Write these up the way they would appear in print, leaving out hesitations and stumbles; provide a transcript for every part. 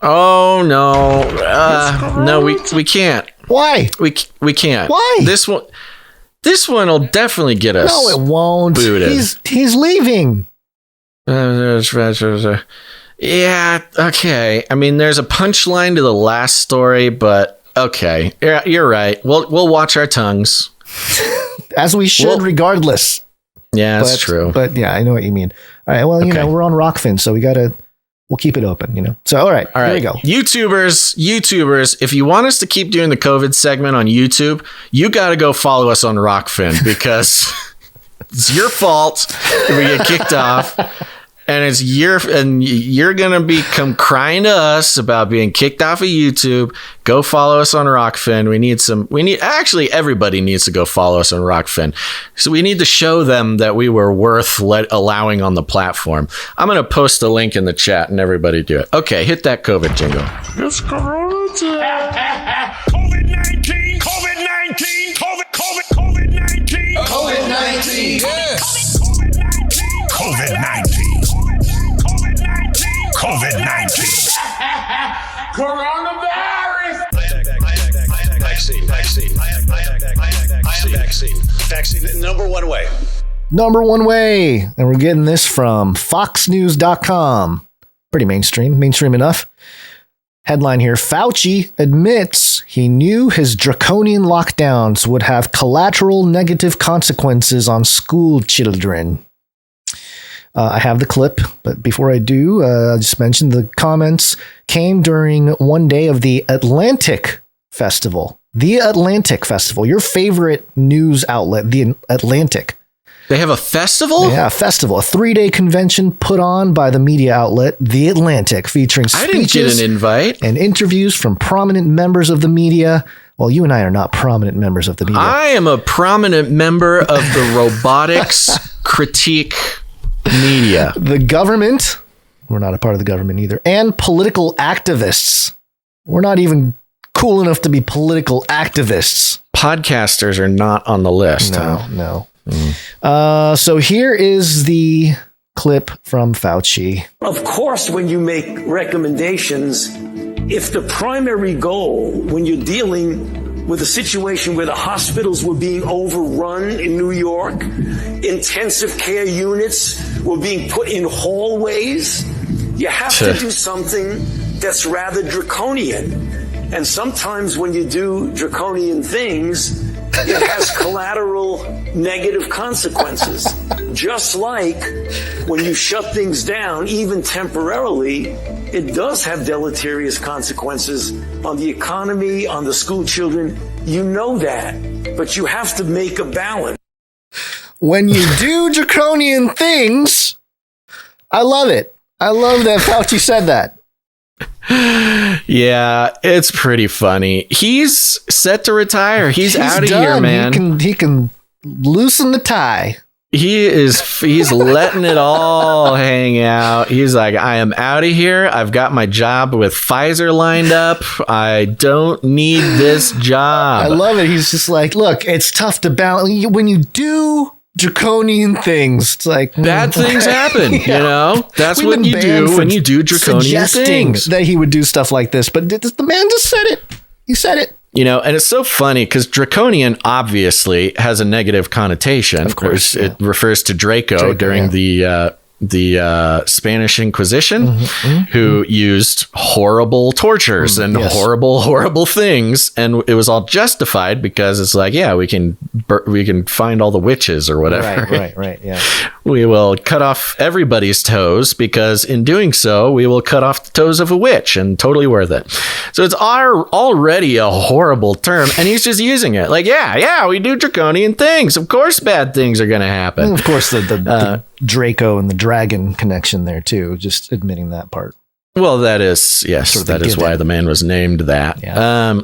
Oh no, no, we can't. Why? We can't. Why? This one will definitely get us. No, it won't. Booted. He's leaving. Yeah. Okay. I mean, there's a punchline to the last story, but okay. Yeah, you're right. We'll watch our tongues, as we should, regardless. Yeah, that's true. But yeah, I know what you mean. All right. Well, you know, we're on Rockfin, so we'll keep it open, you know. So, all right. Here we go. YouTubers, if you want us to keep doing the COVID segment on YouTube, you got to go follow us on Rockfin because it's your fault if we get kicked off. And you're going to come crying to us about being kicked off of YouTube. Go follow us on Rockfin. Actually, everybody needs to go follow us on Rockfin. So we need to show them that we were worth allowing on the platform. I'm going to post a link in the chat and everybody do it. Okay, hit that COVID jingle. It's Corona time. COVID-19, COVID-19, COVID-19, COVID-19, yes. COVID-19. COVID-19. Coronavirus. Vaccine. Number one way. And we're getting this from foxnews.com. Pretty mainstream enough. Headline here: Fauci admits he knew his draconian lockdowns would have collateral negative consequences on school children. I have the clip, but before I do, I'll just mention the comments came during one day of the Atlantic Festival. The Atlantic Festival, your favorite news outlet, the Atlantic. They have a festival? Yeah, a festival, a 3-day convention put on by the media outlet, The Atlantic, featuring speeches I didn't get an invite. And interviews from prominent members of the media. Well, you and I are not prominent members of the media. I am a prominent member of the robotics critique media. The government, we're not a part of the government either, and political activists. We're not even cool enough to be political activists. Podcasters are not on the list. No. So here is the clip from Fauci. Of course, when you make recommendations, if the primary goal when you're dealing with a situation where the hospitals were being overrun in New York, intensive care units were being put in hallways, you have to do something that's rather draconian. And sometimes when you do draconian things, it has collateral negative consequences. Just like when you shut things down, even temporarily, it does have deleterious consequences on the economy, on the school children. You know that, but you have to make a balance. When you do draconian things, I love it. I love that Fauci said that. Yeah, it's pretty funny. He's set to retire. He's out of here, man. He can loosen the tie. He's letting it all hang out. He's like, I am out of here. I've got my job with Pfizer lined up. I don't need this job. I love it. He's just like, look, it's tough to balance when you do draconian things. It's like bad things happen, you know. That's what you do when you do draconian things. That he would do stuff like this, but the man just said it. He said it. You know, and it's so funny because draconian obviously has a negative connotation. Of course, it refers to Draco during the Spanish Inquisition, who used horrible tortures and horrible things, and it was all justified because it's like, yeah, we can find all the witches or whatever. Right. Yeah. We will cut off everybody's toes because in doing so, we will cut off the toes of a witch, and totally worth it. So it's already a horrible term, and he's just using it like, yeah, we do draconian things. Of course, bad things are going to happen. And of course, the Draco and the dragon connection there too, just admitting that part. Well, that is, yes, sort of that is why the man was named that. Yeah.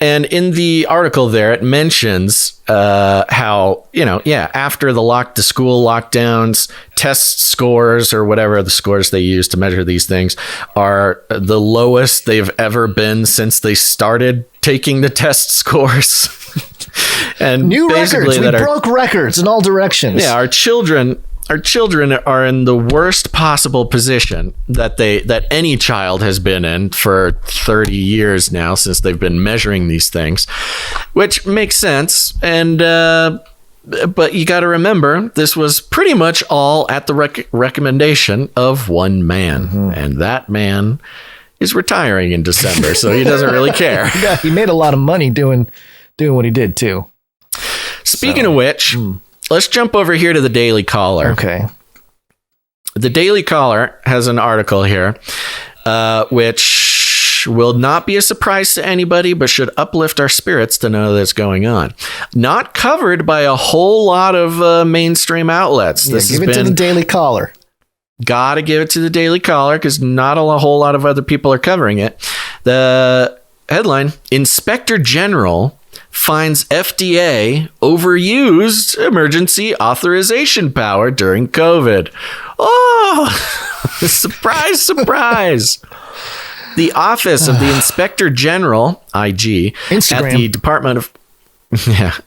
And in the article there, it mentions how, after the school lockdowns, test scores or whatever the scores they use to measure these things are the lowest they've ever been since they started taking the test scores. And new records. We broke records in all directions. Yeah, our children our children are in the worst possible position that any child has been in for 30 years now, since they've been measuring these things, which makes sense. And but you got to remember, this was pretty much all at the recommendation of one man, and that man is retiring in December, so he doesn't really care. Yeah, he made a lot of money doing what he did too. Speaking of which, let's jump over here to the Daily Caller. Okay. The Daily Caller has an article here, which will not be a surprise to anybody, but should uplift our spirits to know that's going on. Not covered by a whole lot of mainstream outlets. Yeah, give it to the Daily Caller. Gotta give it to the Daily Caller, because not a whole lot of other people are covering it. The headline, Inspector General finds FDA overused emergency authorization power during COVID. Oh, surprise, surprise. The Office of the Inspector General, IG, Instagram.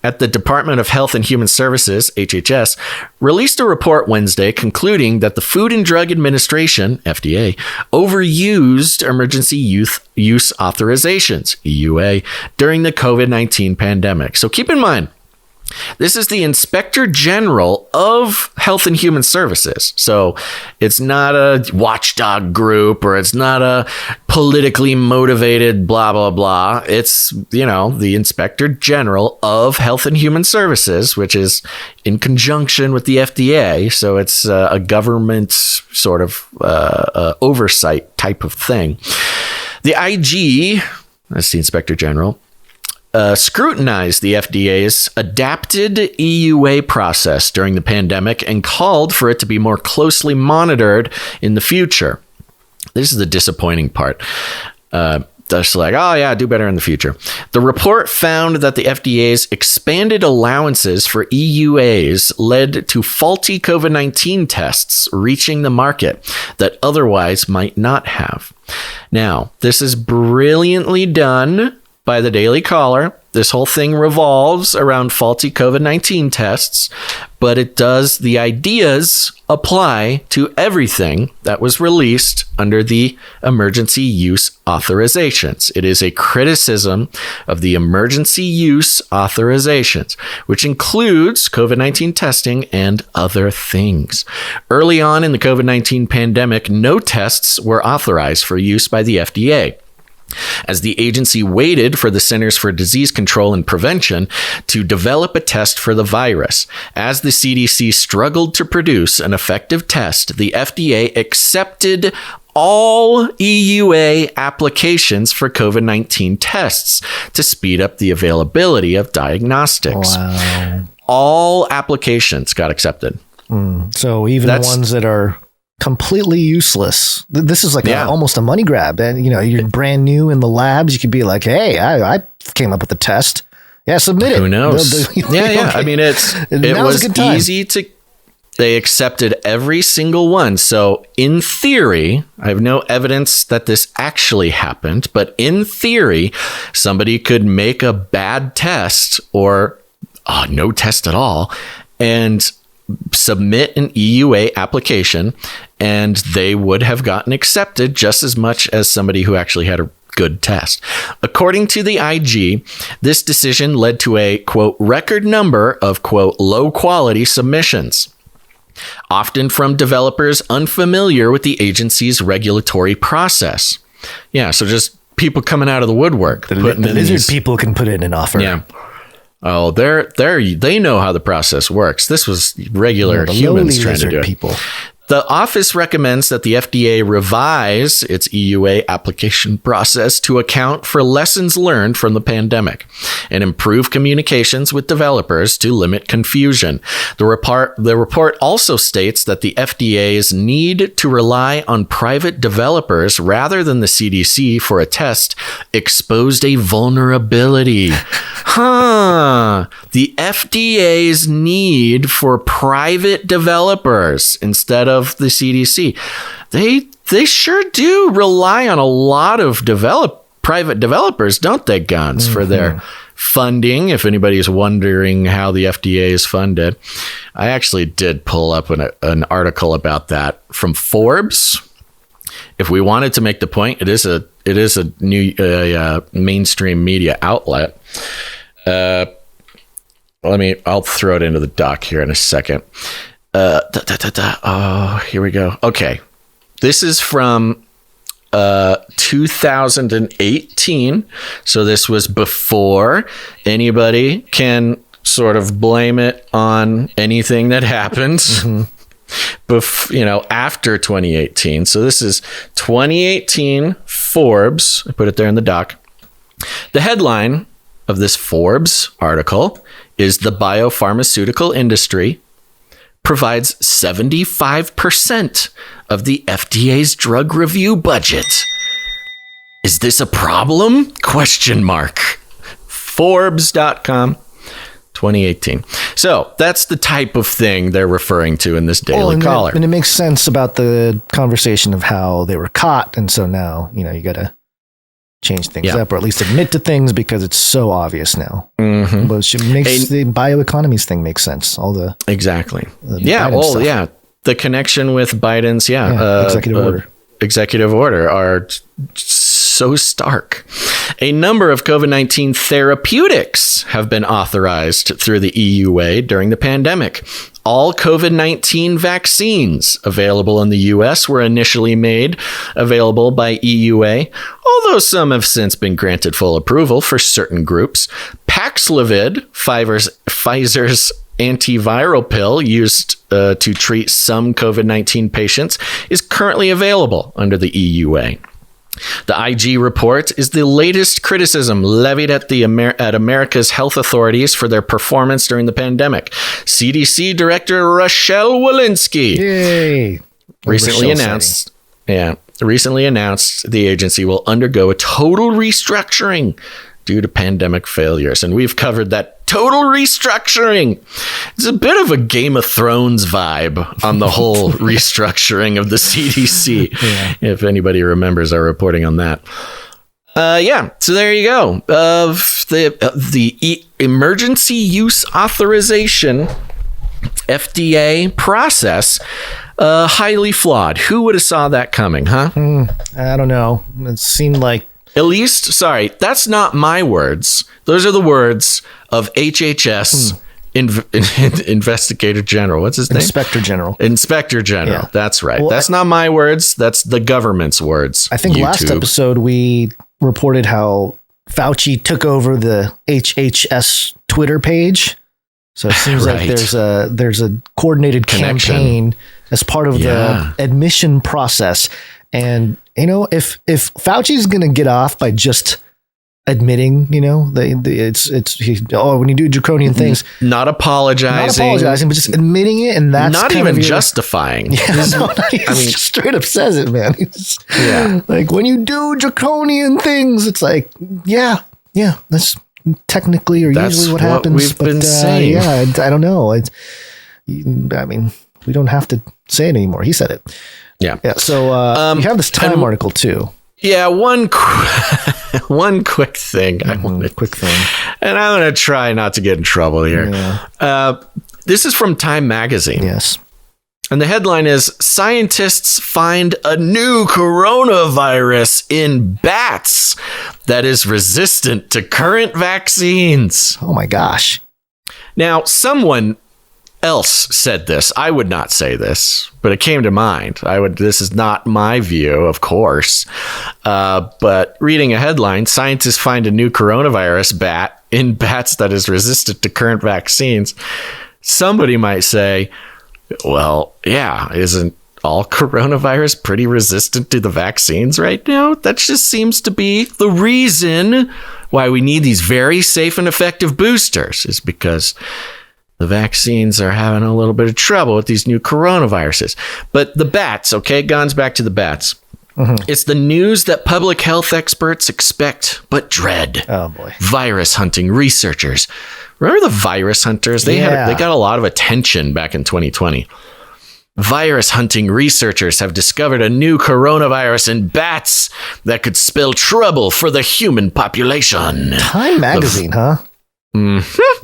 at the Department of Health and Human Services, HHS, released a report Wednesday concluding that the Food and Drug Administration, FDA, overused emergency use authorizations, EUA, during the COVID-19 pandemic. So keep in mind, this is the Inspector General of Health and Human Services. So it's not a watchdog group, or it's not a politically motivated blah, blah, blah. It's, the Inspector General of Health and Human Services, which is in conjunction with the FDA. So it's a government sort of oversight type of thing. The IG, that's the Inspector General, scrutinized the FDA's adapted EUA process during the pandemic and called for it to be more closely monitored in the future. This is the disappointing part. Just like, oh yeah, do better in the future. The report found that the FDA's expanded allowances for EUAs led to faulty COVID-19 tests reaching the market that otherwise might not have. Now, this is brilliantly done by the Daily Caller. This whole thing revolves around faulty COVID-19 tests, but the ideas apply to everything that was released under the emergency use authorizations. It is a criticism of the emergency use authorizations, which includes COVID-19 testing and other things. Early on in the COVID-19 pandemic, no tests were authorized for use by the FDA, as the agency waited for the Centers for Disease Control and Prevention to develop a test for the virus. As the CDC struggled to produce an effective test, the FDA accepted all EUA applications for COVID-19 tests to speed up the availability of diagnostics. Wow. All applications got accepted. So even the ones that are completely useless. This is like almost a money grab. And, you're brand new in the labs. You could be like, hey, I came up with the test. Yeah, submit it. Who knows? Yeah. I mean, it was easy to... They accepted every single one. So in theory, I have no evidence that this actually happened, but in theory, somebody could make a bad test or no test at all and submit an EUA application, and they would have gotten accepted just as much as somebody who actually had a good test. According to the IG, this decision led to a, quote, record number of, quote, low quality submissions, often from developers unfamiliar with the agency's regulatory process. Yeah, so just people coming out of the woodwork. The lizard people can put in an offer. Yeah. Oh, they know how the process works. This was regular humans trying to do it. People. The office recommends that the FDA revise its EUA application process to account for lessons learned from the pandemic and improve communications with developers to limit confusion. The report also states that the FDA's need to rely on private developers rather than the CDC for a test exposed a vulnerability. The FDA's need for private developers instead of the CDC. They sure do rely on a lot of private developers, don't they, Guns, for their funding. If anybody is wondering how the FDA is funded, I actually did pull up an article about that from Forbes. If we wanted to make the point, it is a new mainstream media outlet. I'll throw it into the doc here in a second. Oh, here we go. Okay. This is from 2018. So this was before anybody can sort of blame it on anything that happened. After 2018. So this is 2018 Forbes. I put it there in the doc. The headline of this Forbes article is "The biopharmaceutical industry provides 75% of the FDA's drug review budget. Is this a problem? ? Forbes.com, 2018. So that's the type of thing they're referring to in this Daily Caller. And it makes sense about the conversation of how they were caught. And so now, you got to change things up, or at least admit to things, because it's so obvious now. But it makes the bioeconomies thing make sense. All the exactly. Biden stuff. The connection with Biden's executive order are so stark. A number of COVID-19 therapeutics have been authorized through the EUA during the pandemic. All COVID-19 vaccines available in the U.S. were initially made available by EUA, although some have since been granted full approval for certain groups. Paxlovid, Pfizer's antiviral pill used to treat some COVID-19 patients, is currently available under the EUA. The IG report is the latest criticism levied at America's health authorities for their performance during the pandemic. CDC Director Rochelle Walensky recently announced the agency will undergo a total restructuring due to pandemic failures. And we've covered that total restructuring. It's a bit of a Game of Thrones vibe on the whole restructuring of the CDC, if anybody remembers our reporting on that. So there you go. The emergency use authorization FDA process, highly flawed. Who would have saw that coming, huh? I don't know. It seemed like that's not my words. Those are the words of HHS Investigator General. What's his name? Inspector General. Yeah. That's right. Well, that's not my words. That's the government's words. I think last episode we reported how Fauci took over the HHS Twitter page. So it seems like there's a coordinated campaign as part of the admission process. And if Fauci's going to get off by just admitting, when you do draconian things, not apologizing, but just admitting it, and that's not even justifying. Just straight up says it, man. Like when you do draconian things, it's like, that's technically or usually what happens. We've been saying. I don't know. We don't have to say it anymore. He said it. Yeah. So you have this Time article too. Yeah, one quick thing. And I'm going to try not to get in trouble here. Yeah. This is from Time Magazine. Yes. And the headline is, "Scientists find a new coronavirus in bats that is resistant to current vaccines." Oh my gosh. Now, someone else said this. I would not say this, but it came to mind. This is not my view, of course. But reading a headline, "Scientists find a new coronavirus bat in bats that is resistant to current vaccines." Somebody might say, well, yeah, isn't all coronavirus pretty resistant to the vaccines right now? That just seems to be the reason why we need these very safe and effective boosters, is because the vaccines are having a little bit of trouble with these new coronaviruses. But the bats, okay, Guns, back to the bats. It's the news that public health experts expect but dread. Oh boy. Virus hunting researchers. Remember the virus hunters? They got a lot of attention back in 2020. Virus hunting researchers have discovered a new coronavirus in bats that could spell trouble for the human population. Time magazine, huh?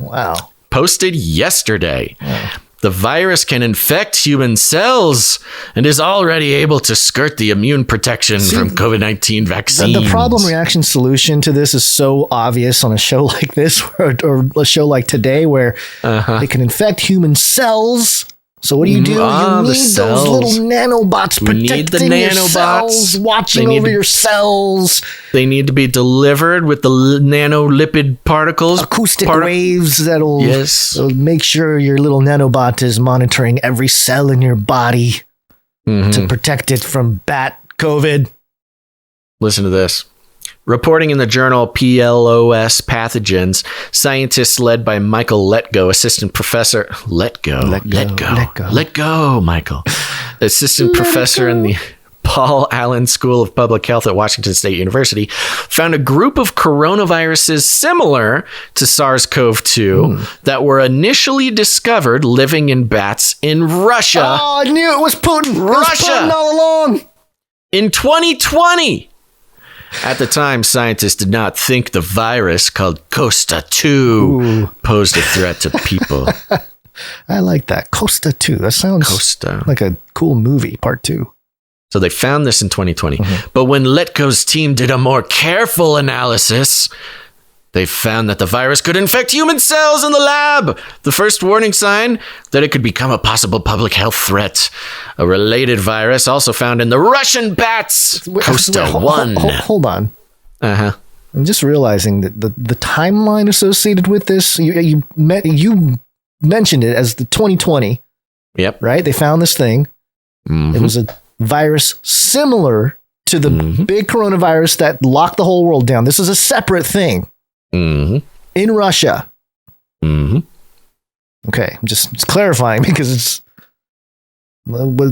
Wow. Posted yesterday. Oh. The virus can infect human cells and is already able to skirt the immune protection from COVID-19 vaccines. The problem, reaction, solution to this is so obvious on a show like this or a show like today where they can infect human cells. So what do? You need those little nanobots protecting your cells, watching over your cells. They need to be delivered with the nanolipid particles. Acoustic waves that'll make sure your little nanobot is monitoring every cell in your body to protect it from bat COVID. Listen to this. Reporting in the journal PLOS Pathogens, scientists led by Michael Letgo, assistant professor. Let go, Michael. Assistant professor in the Paul Allen School of Public Health at Washington State University, found a group of coronaviruses similar to SARS-CoV-2 that were initially discovered living in bats in Russia. Oh, I knew it was Putin. Russia. It was Putin all along. In 2020. At the time, scientists did not think the virus called Costa 2 posed a threat to people. I like that. Costa 2. That sounds like a cool movie, part 2. So they found this in 2020. But when Letko's team did a more careful analysis, they found that the virus could infect human cells in the lab. The first warning sign that it could become a possible public health threat. A related virus also found in the Russian bats. Costa 1. Hold on. I'm just realizing that the timeline associated with this, you mentioned it as the 2020. Yep. Right? They found this thing. It was a virus similar to the big coronavirus that locked the whole world down. This is a separate thing. In Russia. Okay, I'm just clarifying because it's.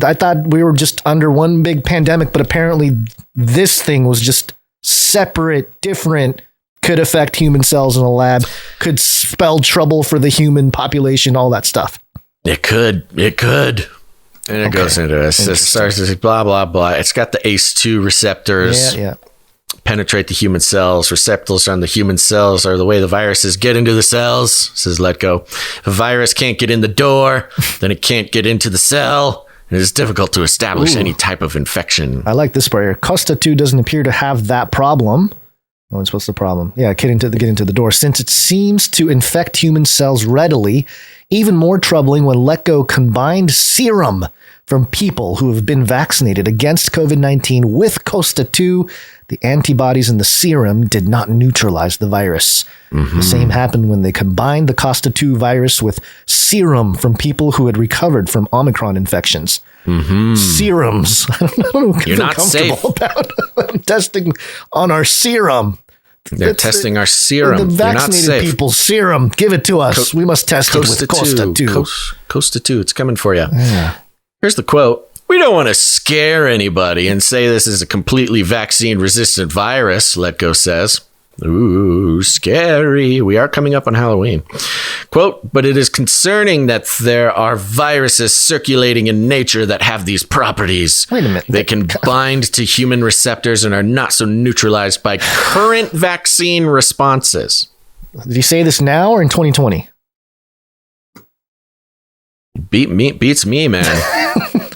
I thought we were just under one big pandemic, but apparently this thing was just separate, different, could affect human cells in a lab, could spell trouble for the human population, all that stuff. It could. And it goes into this. It starts to blah, blah, blah. It's got the ACE2 receptors. Yeah. Penetrate the human cells. Receptors on the human cells are the way the viruses get into the cells, says Letgo. If a virus can't get in the door, then it can't get into the cell. It is difficult to establish any type of infection. I like this part here. Costa 2 doesn't appear to have that problem. What's the problem? Yeah, get into the door. Since it seems to infect human cells readily, even more troubling when Letgo combined serum from people who have been vaccinated against COVID-19 with Costa 2. The antibodies in the serum did not neutralize the virus. The same happened when they combined the Costa 2 virus with serum from people who had recovered from Omicron infections. Serums. I don't You're not safe about testing on our serum. They're testing our serum. The vaccinated people's serum. Give it to us. We must test it with Costa 2. Costa 2. It's coming for you. Yeah. Here's the quote. We don't want to scare anybody and say this is a completely vaccine-resistant virus, Letgo says. Ooh, scary. We are coming up on Halloween. Quote, but it is concerning that there are viruses circulating in nature that have these properties. Wait a minute. They can bind to human receptors and are not so neutralized by current vaccine responses. Did he say this now or in 2020? Beats me, man.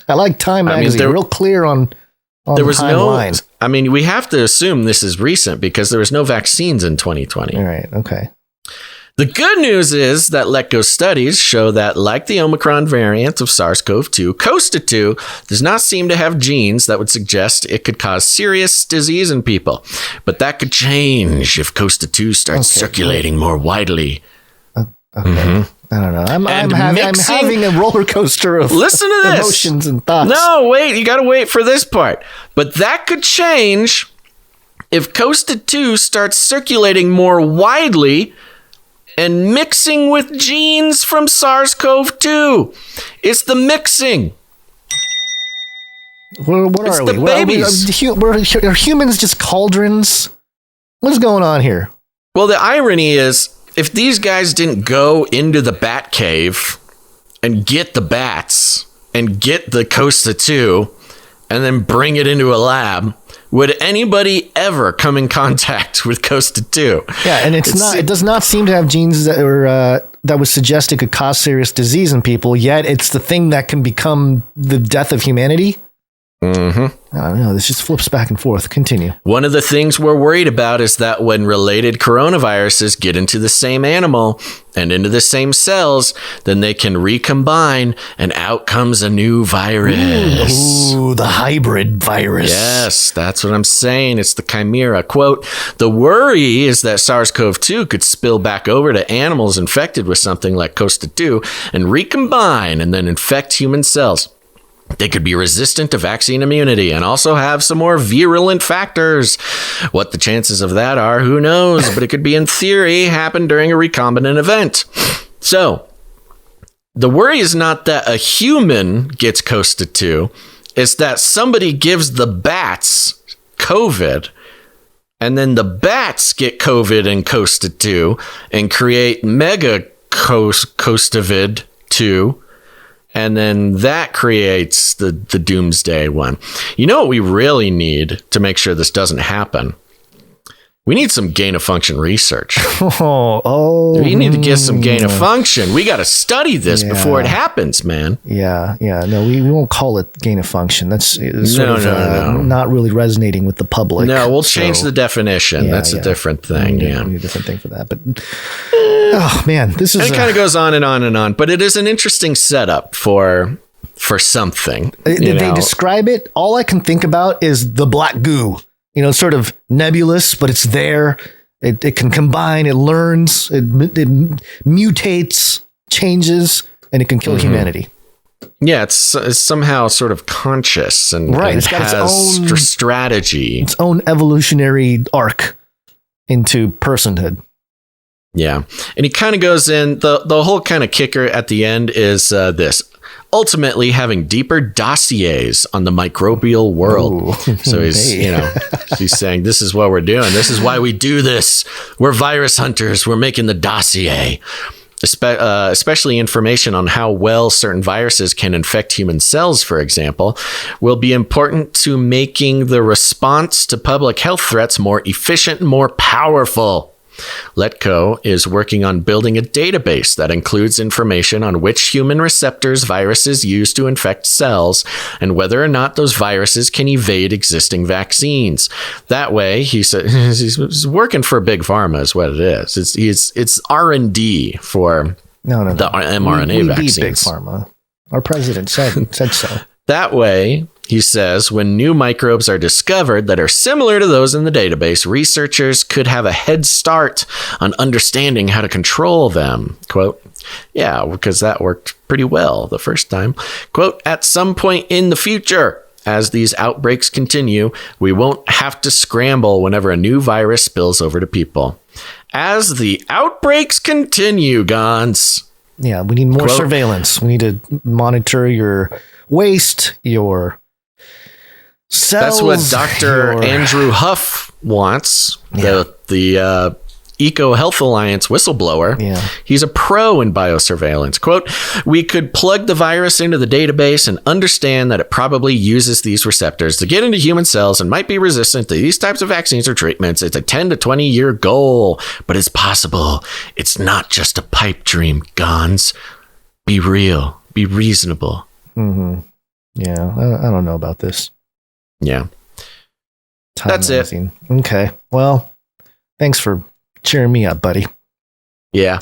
I like Time magazine. Real clear on there was timeline. We have to assume this is recent because there was no vaccines in 2020. All right. Okay. The good news is that Letgo studies show that, like the Omicron variant of SARS-CoV-2, Costa 2 does not seem to have genes that would suggest it could cause serious disease in people. But that could change if Costa 2 starts circulating more widely. Okay. I don't know. I'm having a roller coaster of listen to this. Emotions and thoughts. No, wait. You got to wait for this part. But that could change if Costa 2 starts circulating more widely and mixing with genes from SARS-CoV-2. It's the mixing. What are we? The babies. Are humans just cauldrons? What's going on here? Well, the irony is, if these guys didn't go into the bat cave and get the bats and get the Costa 2 and then bring it into a lab, would anybody ever come in contact with Costa 2? Yeah, and it does not seem to have genes that would suggest it could cause serious disease in people, yet it's the thing that can become the death of humanity. Mm-hmm. I don't know. This just flips back and forth. Continue. One of the things we're worried about is that when related coronaviruses get into the same animal and into the same cells, then they can recombine and out comes a new virus. Ooh, the hybrid virus. Yes, that's what I'm saying. It's the chimera. Quote, the worry is that SARS-CoV-2 could spill back over to animals infected with something like Costa 2 and recombine and then infect human cells. They could be resistant to vaccine immunity and also have some more virulent factors. What the chances of that are, who knows? But it could be, in theory, happen during a recombinant event. So, the worry is not that a human gets Costa 2. It's that somebody gives the bats COVID, and then the bats get COVID and Costa 2 and create mega Costavid 2. And then that creates the doomsday one. You know what we really need to make sure this doesn't happen? We need some gain of function research. We need to get some gain of function. We got to study this before it happens, man. Yeah. No, we won't call it gain of function. That's not really resonating with the public. No, we'll change the definition. That's a different thing. We need a different thing for that. But oh man, this is. And it kind of goes on and on and on. But it is an interesting setup for something. They describe it. All I can think about is the black goo. It's sort of nebulous, but it's there. It can combine. It learns. It mutates, changes, and it can kill humanity. Yeah, it's somehow sort of conscious and it's got its own strategy, its own evolutionary arc into personhood. Yeah, and he kind of goes in. The whole kind of kicker at the end is this. Ultimately having deeper dossiers on the microbial world. Ooh, so he's, he's saying, this is what we're doing. This is why we do this. We're virus hunters. We're making the dossier, especially information on how well certain viruses can infect human cells, for example, will be important to making the response to public health threats more efficient and more powerful. Letco is working on building a database that includes information on which human receptors viruses use to infect cells and whether or not those viruses can evade existing vaccines. That way, he said, he's working for big pharma is what it is. It's R&D for the mRNA vaccines. We beat big pharma. Our president said so. That way, he says, when new microbes are discovered that are similar to those in the database, researchers could have a head start on understanding how to control them. Quote, yeah, because that worked pretty well the first time. Quote, at some point in the future, as these outbreaks continue, we won't have to scramble whenever a new virus spills over to people. As the outbreaks continue, Gons. Yeah, we need more surveillance. We need to monitor your waste, your cells. That's what Dr. Andrew Huff wants, the Eco Health Alliance whistleblower. Yeah. He's a pro in biosurveillance. Quote, we could plug the virus into the database and understand that it probably uses these receptors to get into human cells and might be resistant to these types of vaccines or treatments. It's a 10 to 20 year goal, but it's possible. It's not just a pipe dream, Gons. Be real. Be reasonable. Mm-hmm. Yeah, I don't know about this. Yeah. That's it. Okay. Well, thanks for cheering me up, buddy. Yeah.